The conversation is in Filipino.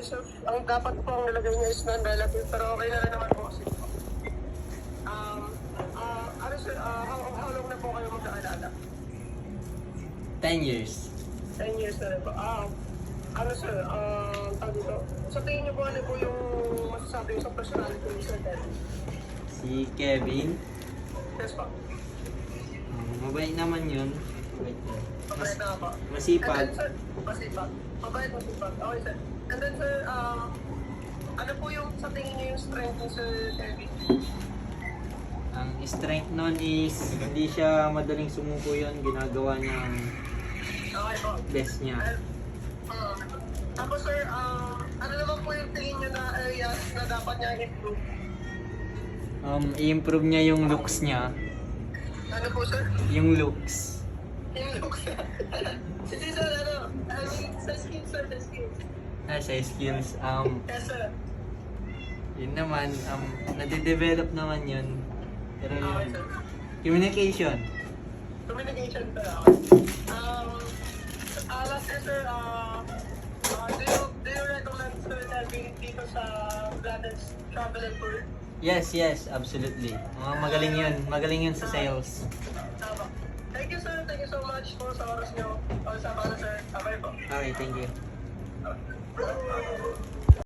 sir, ang dapat po ang nilagay niya is non-relative, pero okay na rin naman po kasi. Ano sir, how long na po kayo magkakilala? 10 years. 10 years na rin po. Ano sir, tawag dito, sa tingin niyo po ano po yung masasabi sa personality ni Sir Kevin? Si Kevin, Yes po. mabait naman yun. Mabait yun. Mabait na po. Masipag. And then sir, masipag. Mabait, masipag. Okay sir. And then sir, ano po yung sa tingin niyo yung strength ni Sir Kevin? Ang strength nun is hindi siya madaling sumuko yun. Ginagawa niya ang Okay po. best niya. Tapos sir, ano naman po yung tingin niyo na areas na dapat niya improve? I-improve niya yung looks niya. Ano po sir? Yung looks. Yung looks niya. Hindi sir, ano, I mean, sa skills sir, sa skills. Sa skills. Yes sir. Yun naman, nade-develop naman yun. Pero Okay yung sir. communication. Communication sir, okay. Last year sir, do you recommend sir na dito sa Brothers Travel and Tour? Yes, absolutely. Magaling yun. Magaling yun sa sales. Tama. Thank you sir, thank you so much po sa oras niyo. O sa para sir, abay po. Okay, thank you. Okay.